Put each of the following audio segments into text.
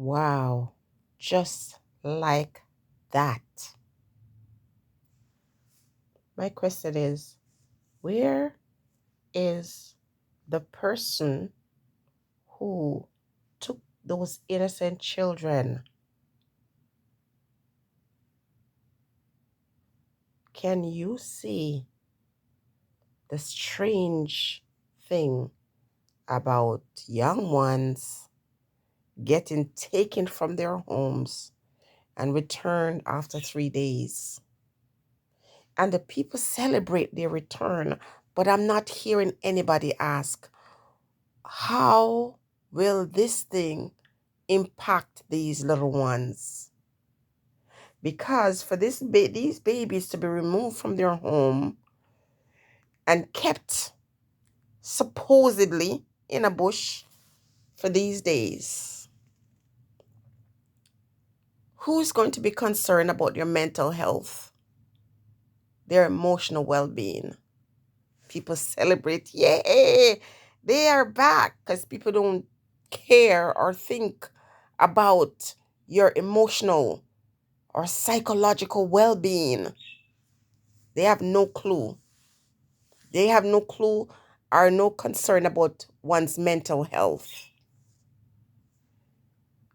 Wow. Just like that. My question is, where is the person who took those innocent children? Can you see the strange thing about young ones getting taken from their homes and returned after 3 days? And the people celebrate their return, but I'm not hearing anybody ask, how will this thing impact these little ones? Because for these babies to be removed from their home and kept supposedly in a bush for these days, who's going to be concerned about their mental health, their emotional well-being? People celebrate, yay, they are back, because people don't care or think about your emotional or psychological well-being. They have no clue. They have no clue or no concern about one's mental health.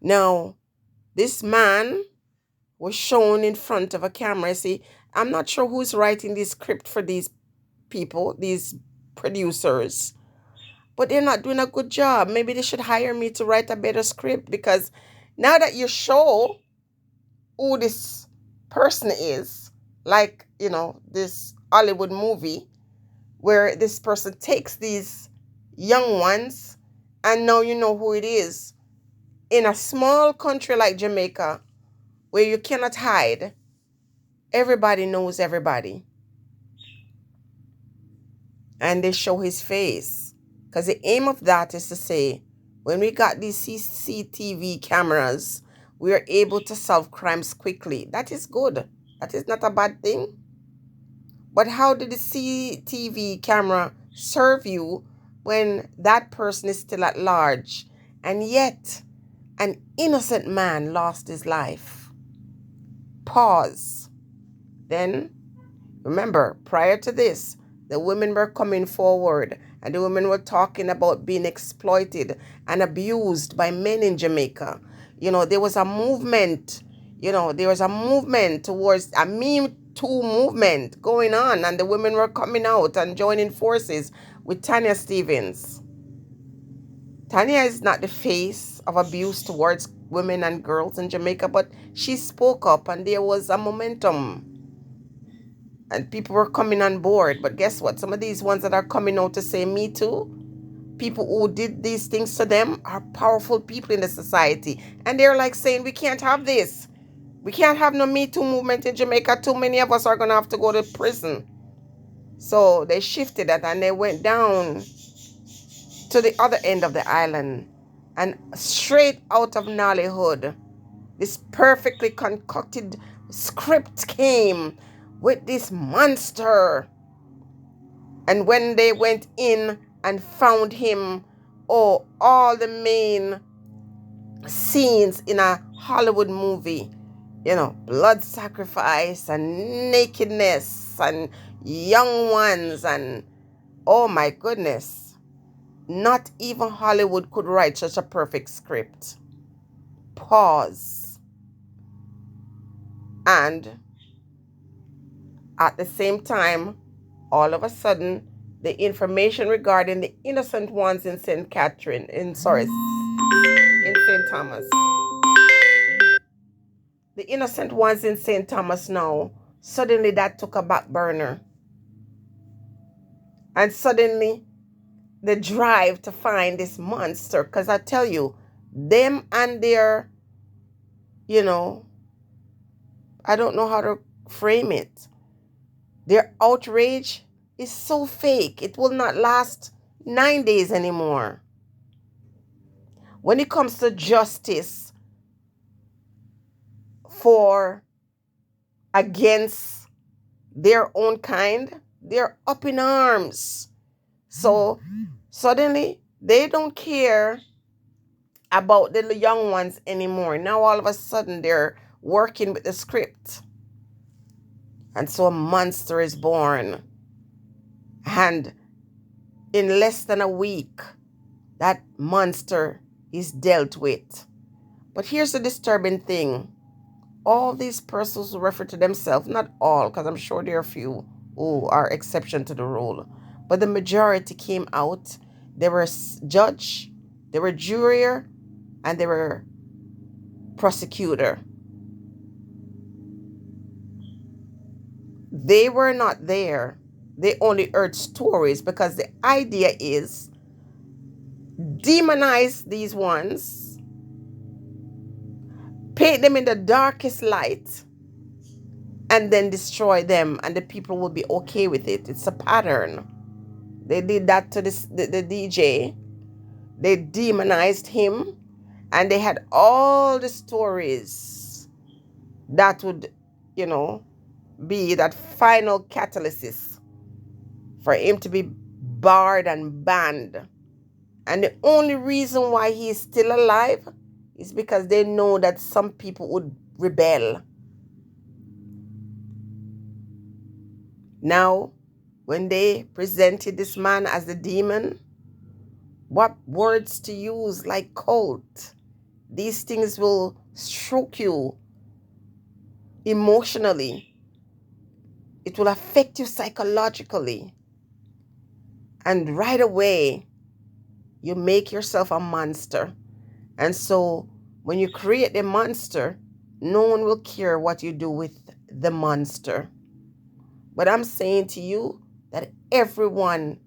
Now, this man was shown in front of a camera. See, I'm not sure who's writing this script for these people, these producers, but they're not doing a good job. Maybe they should hire me to write a better script, because now that you show who this person is, like, this Hollywood movie where this person takes these young ones, and now you know who it is. In a small country like Jamaica, where you cannot hide, everybody knows everybody. And they show his face. Because the aim of that is to say, when we got these CCTV cameras, we are able to solve crimes quickly. That is good. That is not a bad thing. But how did the CCTV camera serve you when that person is still at large, and yet an innocent man lost his life? Pause. Then, remember, prior to this, the women were coming forward, and the women were talking about being exploited and abused by men in Jamaica. There was a movement, towards a Me Too movement going on, and the women were coming out and joining forces with Tanya Stevens. Tanya is not the face of abuse towards women and girls in Jamaica, but she spoke up, and there was a momentum. And people were coming on board. But guess what? Some of these ones that are coming out to say Me Too, people who did these things to them are powerful people in the society. And they're like saying, we can't have this. We can't have no Me Too movement in Jamaica. Too many of us are going to have to go to prison. So they shifted that, and they went down to the other end of the island. And straight out of Nollywood, this perfectly concocted script came with this monster. And when they went in and found him, all the main scenes in a Hollywood movie, blood sacrifice and nakedness and young ones, and oh my goodness, not even Hollywood could write such a perfect script. Pause. And at the same time, all of a sudden, the information regarding the innocent ones in St. Thomas. The innocent ones in St. Thomas now, suddenly that took a back burner. And suddenly, the drive to find this monster, because I tell you, them and their, I don't know how to frame it. Their outrage is so fake. It will not last 9 days anymore. When it comes to justice for against their own kind, they're up in arms. So suddenly they don't care about the young ones anymore. Now all of a sudden they're working with the script. And so a monster is born. And in less than a week, that monster is dealt with. But here's the disturbing thing. All these persons who refer to themselves, not all, because I'm sure there are a few who are exception to the rule, but the majority came out. They were judge, they were juror, and they were prosecutor. They were not there. They only heard stories, because the idea is demonize these ones, paint them in the darkest light, and then destroy them, and the people will be okay with it. It's a pattern. They did that to the DJ. They demonized him, and they had all the stories that would, be that final catalysis for him to be barred and banned. And the only reason why he is still alive is because they know that some people would rebel. Now, when they presented this man as the demon, what words to use, like cult? These things will stroke you emotionally. It will affect you psychologically. And right away, you make yourself a monster. And so when you create a monster, no one will care what you do with the monster. But I'm saying to you that everyone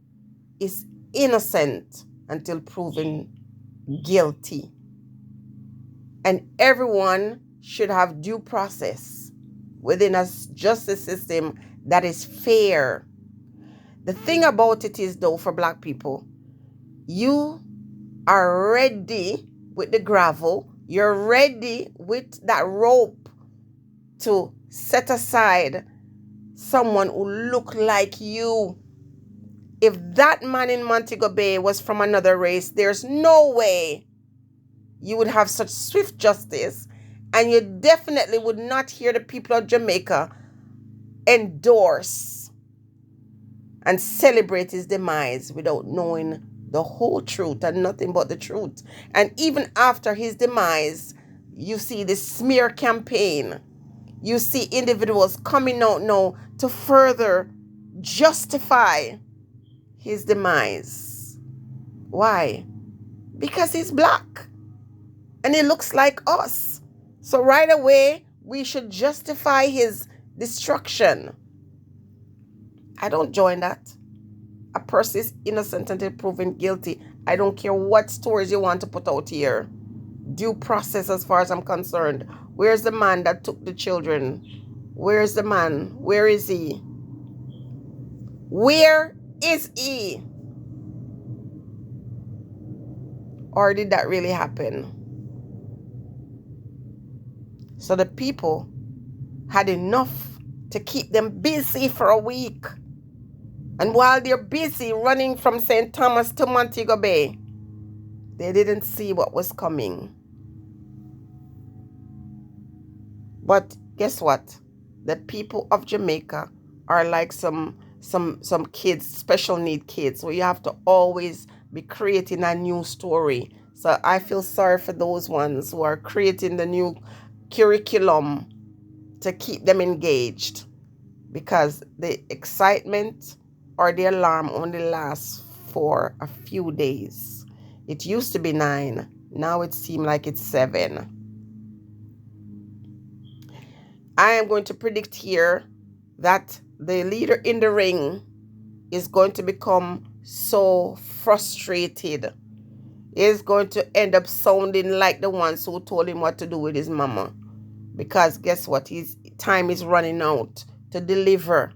is innocent until proven guilty. And everyone should have due process within a justice system that is fair. The thing about it is, though, for Black people, you are ready with the gravel. You're ready with that rope to set aside someone who look like you. If that man in Montego Bay was from another race, there's no way you would have such swift justice, and you definitely would not hear the people of Jamaica endorse and celebrate his demise without knowing the whole truth and nothing but the truth. And even after his demise, you see the smear campaign. You see individuals coming out now to further justify his demise. Why? Because he's Black and he looks like us. So right away, we should justify his destruction. I don't join that. A person is innocent until proven guilty. I don't care what stories you want to put out here. Due process, as far as I'm concerned. Where's the man that took the children? Where's the man? Where is he? Where is he? Or did that really happen? So the people had enough to keep them busy for a week. And while they're busy running from St. Thomas to Montego Bay, they didn't see what was coming. But guess what? The people of Jamaica are like some kids, special need kids. So you have to always be creating a new story. So I feel sorry for those ones who are creating the new curriculum to keep them engaged, because the excitement or the alarm only lasts for a few days. It used to be 9. Now it seems like it's 7. I am going to predict here that the leader in the ring is going to become so frustrated. Is going to end up sounding like the ones who told him what to do with his mama. Because guess what? His time is running out to deliver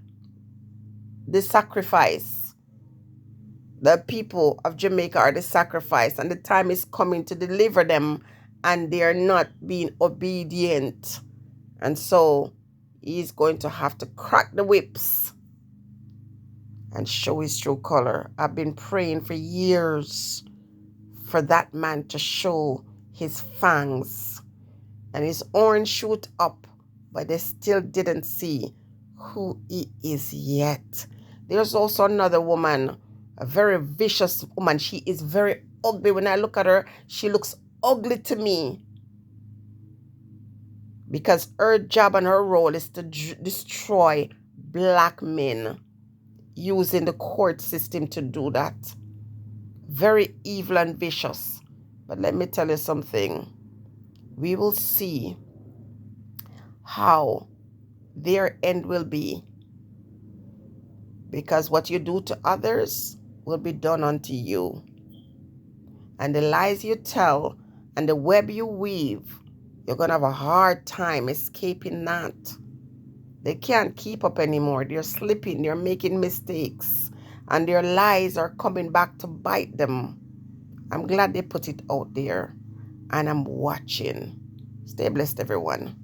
the sacrifice. The people of Jamaica are the sacrifice, and the time is coming to deliver them, and they are not being obedient. And so he's going to have to crack the whips and show his true color. I've been praying for years for that man to show his fangs and his horn shoot up, but they still didn't see who he is yet. There's also another woman, a very vicious woman. She is very ugly. When I look at her, she looks ugly to me because her job and her role is to destroy black men, using the court system to do that. Very evil and vicious. But let me tell you something. We will see how their end will be, because what you do to others will be done unto you. And the lies you tell and the web you weave, you're going to have a hard time escaping that. They can't keep up anymore. They're slipping. They're making mistakes. And their lies are coming back to bite them. I'm glad they put it out there. And I'm watching. Stay blessed, everyone.